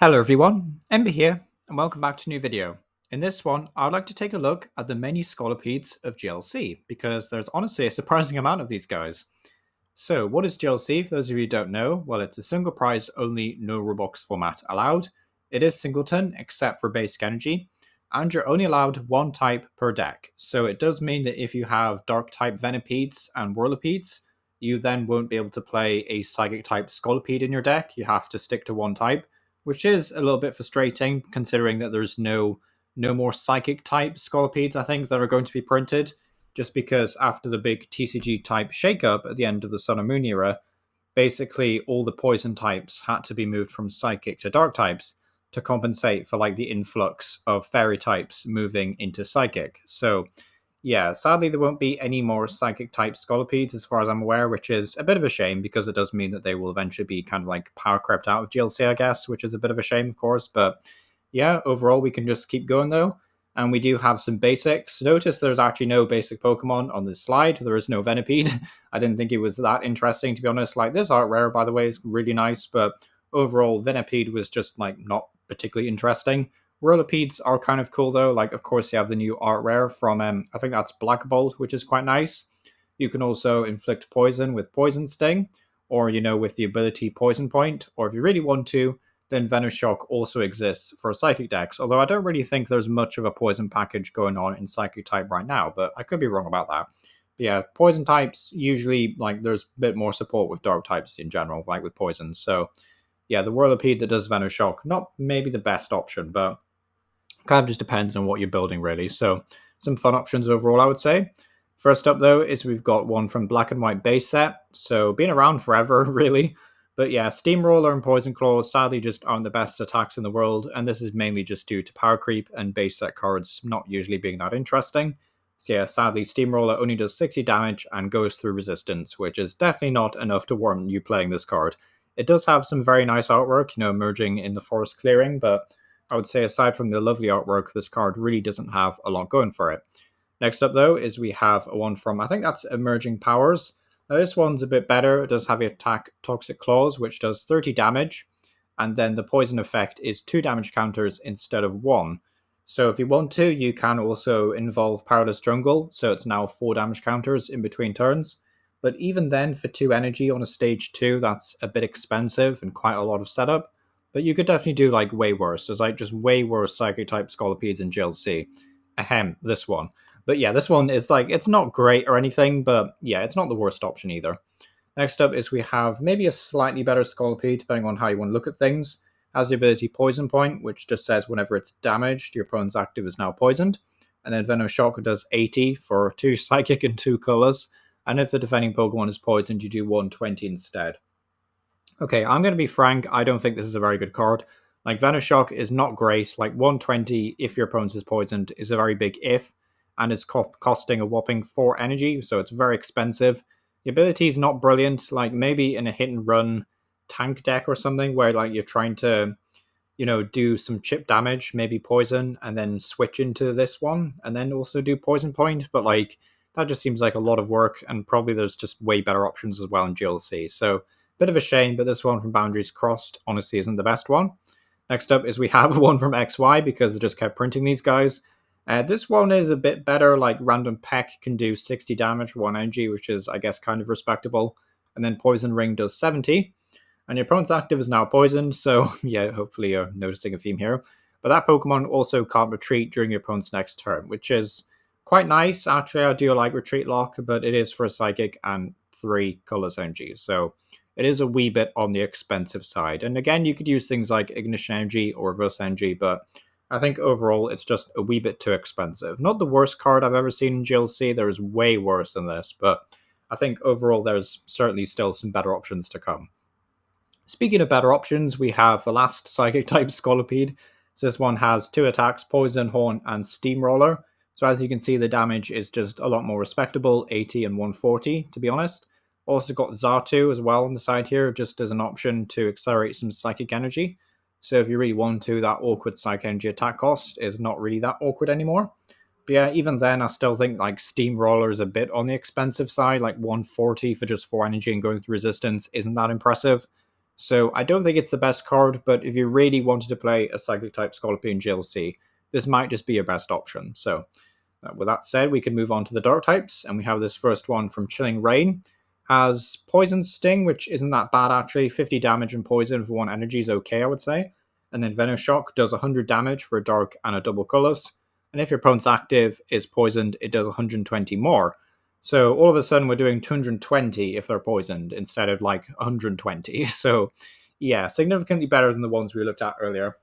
Hello everyone, Ember here, and welcome back to a new video. In this one, I'd like to take a look at the many Scolipede of GLC, because there's honestly a surprising amount of these guys. So, what is GLC? For those of you who don't know, well, it's a single prize only, no Robux format allowed. It is singleton, except for basic energy, and you're only allowed one type per deck. So, it does mean that if you have dark type Venipedes and Whirlipedes, you then won't be able to play a psychic type Scolipede in your deck. You have to stick to one type, which is a little bit frustrating considering that there's no more psychic type Scolipedes, I think, that are going to be printed just because after the big TCG type shakeup at the end of the Sun and Moon era, basically all the poison types had to be moved from psychic to dark types to compensate for like the influx of fairy types moving into psychic. So yeah, sadly there won't be any more psychic type Scolipedes as far as I'm aware, which is a bit of a shame because it does mean that they will eventually be kind of like power crept out of GLC, I guess, which is a bit of a shame, of course. But yeah, overall we can just keep going though. And we do have some basics. Notice there's actually no basic Pokemon on this slide. There is no Venipede. I didn't think it was that interesting, to be honest. Like, this art rare, by the way, is really nice, but overall, Venipede was just, like, not particularly interesting. Whirlipedes are kind of cool, though. Like, of course, you have the new art rare from, I think that's Black Bolt, which is quite nice. You can also inflict poison with Poison Sting, or, with the ability Poison Point, or if you really want to, then Venoshock also exists for Psychic decks, although I don't really think there's much of a poison package going on in Psychic type right now, but I could be wrong about that. But yeah, poison types usually, like, there's a bit more support with dark types in general, like with poison. So yeah, the Whirlipede that does Venoshock, not maybe the best option, but kind of just depends on what you're building, really. So some fun options overall, I would say. First up, though, is we've got one from Black and White base set. So been around forever, really. But yeah, Steamroller and Poison Claws sadly just aren't the best attacks in the world, and this is mainly just due to power creep and base set cards not usually being that interesting. So yeah, sadly, Steamroller only does 60 damage and goes through resistance, which is definitely not enough to warrant you playing this card. It does have some very nice artwork, emerging in the forest clearing, but I would say aside from the lovely artwork, this card really doesn't have a lot going for it. Next up, though, is we have a one from, I think that's Emerging Powers. Now, this one's a bit better. It does have the attack Toxic Claws, which does 30 damage, and then the poison effect is 2 damage counters instead of 1. So if you want to, you can also involve Powerless Jungle, so it's now 4 damage counters in between turns. But even then, for 2 energy on a stage 2, that's a bit expensive and quite a lot of setup. But you could definitely do like way worse. There's like just way worse Psychic type Scolipedes in GLC. Ahem, this one. But yeah, this one is like, it's not great or anything, but yeah, it's not the worst option either. Next up is we have maybe a slightly better Scolipede, depending on how you want to look at things. Has the ability Poison Point, which just says whenever it's damaged, your opponent's active is now poisoned. And then Venoshock does 80 for 2 Psychic and 2 colors. And if the defending Pokemon is poisoned, you do 120 instead. Okay, I'm going to be frank, I don't think this is a very good card. Like, Venoshock is not great. Like, 120 if your opponent is poisoned is a very big if, and it's costing a whopping 4 energy, so it's very expensive. The ability is not brilliant, like maybe in a hit and run tank deck or something where like you're trying to, do some chip damage, maybe poison, and then switch into this one, and then also do Poison Point, but like that just seems like a lot of work, and probably there's just way better options as well in GLC. So bit of a shame, but this one from Boundaries Crossed honestly isn't the best one. Next up is we have one from XY because they just kept printing these guys. This one is a bit better, like Random Peck can do 60 damage for 1 energy, which is, I guess, kind of respectable. And then Poison Ring does 70. And your opponent's active is now poisoned, so yeah, hopefully you're noticing a theme here. But that Pokemon also can't retreat during your opponent's next turn, which is quite nice. Actually, I do like Retreat Lock, but it is for a Psychic and 3 colors energy, so it is a wee bit on the expensive side. And again, you could use things like Ignition Energy or Reverse Energy, but I think overall it's just a wee bit too expensive. Not the worst card I've ever seen in GLC, there is way worse than this, but I think overall there's certainly still some better options to come. Speaking of better options, we have the last Psychic type Scolipede. So this one has 2 attacks, Poison, Horn, and Steamroller. So as you can see, the damage is just a lot more respectable, 80 and 140, to be honest. Also got Xatu as well on the side here, just as an option to accelerate some Psychic Energy. So if you really want to, that awkward Psychic Energy attack cost is not really that awkward anymore. But yeah, even then, I still think like Steamroller is a bit on the expensive side, like 140 for just 4 energy and going through resistance isn't that impressive. So I don't think it's the best card, but if you really wanted to play a Psychic type Scolipede in GLC, this might just be your best option. So with that said, we can move on to the dark types, and we have this first one from Chilling Rain. Has Poison Sting, which isn't that bad actually. 50 damage and poison for 1 energy is okay, I would say. And then Venoshock does 100 damage for a dark and a double colorless. And if your opponent's active is poisoned, it does 120 more. So all of a sudden we're doing 220 if they're poisoned instead of like 120. So yeah, significantly better than the ones we looked at earlier.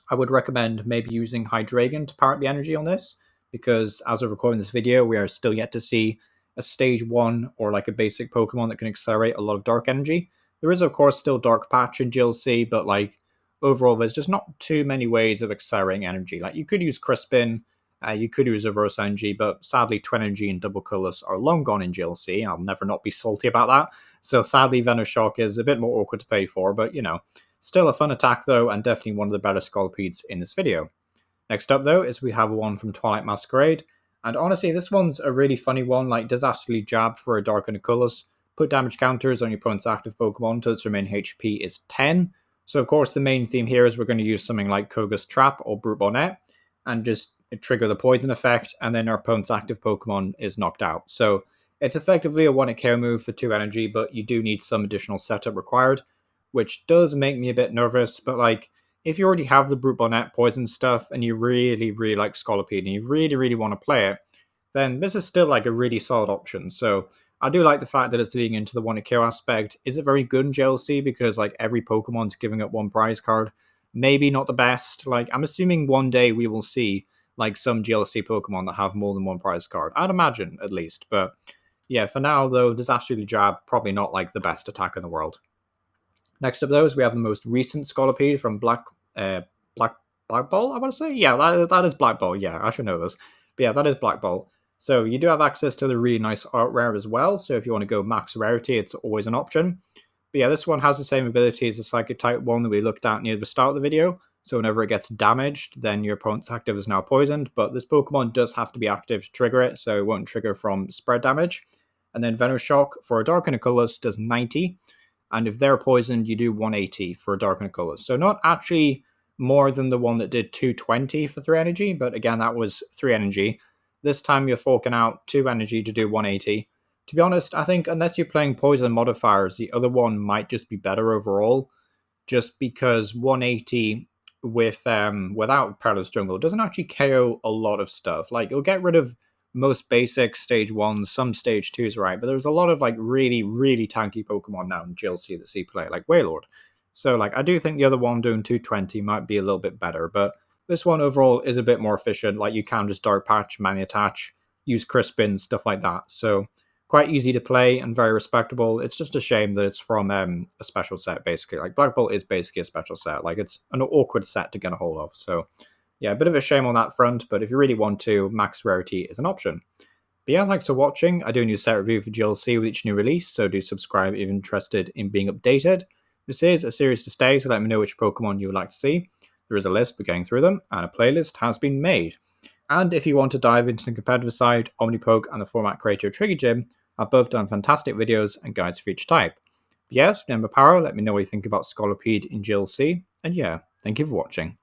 I would recommend maybe using Hydreigon to power up the energy on this, because as of recording this video, we are still yet to see a stage 1 or like a basic Pokemon that can accelerate a lot of dark energy. There is, of course, still Dark Patch in GLC, but like overall, there's just not too many ways of accelerating energy. Like you could use Crispin, you could use Reverse Energy, but sadly, Twin Energy and Double Colorless are long gone in GLC. I'll never not be salty about that. So sadly, Venoshock is a bit more awkward to pay for, but you know, still a fun attack though, and definitely one of the better Scolipedes in this video. Next up though is we have one from Twilight Masquerade, and honestly this one's a really funny one, like Disastrously Jab for a dark and a colorless. Put damage counters on your opponent's active Pokemon till its remaining HP is 10. So of course the main theme here is we're going to use something like Koga's Trap or Brute Bonnet, and just trigger the poison effect, and then our opponent's active Pokemon is knocked out. So it's effectively a 1-hit KO move for 2 energy, but you do need some additional setup required, which does make me a bit nervous. But like, if you already have the Brute Bonnet poison stuff and you really, really like Scolipede and you really, really want to play it, then this is still like a really solid option. So I do like the fact that it's leading into the 1-hit KO aspect. Is it very good in GLC? Because like every Pokemon's giving up 1 prize card. Maybe not the best. Like I'm assuming one day we will see like some GLC Pokemon that have more than 1 prize card. I'd imagine at least. But yeah, for now though, Disastrously Jab probably not like the best attack in the world. Next up, though, is we have the most recent Scolipede from Black Ball, I want to say? Yeah, that is Black Ball. Yeah, I should know this. But yeah, that is Black Ball. So you do have access to the really nice art rare as well. So if you want to go max rarity, it's always an option. But yeah, this one has the same ability as the Psychic type one that we looked at near the start of the video. So whenever it gets damaged, then your opponent's active is now poisoned. But this Pokemon does have to be active to trigger it, so it won't trigger from spread damage. And then Venoshock for a dark and a colorless does 90. And if they're poisoned, you do 180 for a dark and a colorless. So not actually more than the one that did 220 for 3 energy, but again, that was 3 energy. This time you're forking out 2 energy to do 180. To be honest, I think unless you're playing poison modifiers, the other one might just be better overall, just because 180 with without Perilous Jungle doesn't actually KO a lot of stuff. Like you'll get rid of most basic stage 1s, some stage 2s, right? But there's a lot of like really, really tanky Pokemon now in GLC that see play, like Wailord. So like I do think the other one doing 220 might be a little bit better, but this one overall is a bit more efficient. Like you can just Dark Patch, Mani Attach, use Crispin, stuff like that. So quite easy to play and very respectable. It's just a shame that it's from a special set, basically. Like Black Bolt is basically a special set. Like it's an awkward set to get a hold of. So yeah, a bit of a shame on that front, but if you really want to, max rarity is an option. But yeah, thanks for watching. I do a new set review for GLC with each new release, so do subscribe if you're interested in being updated. This is a series to stay, so let me know which Pokemon you would like to see. There is a list, we're going through them, and a playlist has been made. And if you want to dive into the competitive side, Omnipoke and the Format Creator Trigger Gym have both done fantastic videos and guides for each type. But yes, remember Paro, let me know what you think about Scolipede in GLC, and yeah, thank you for watching.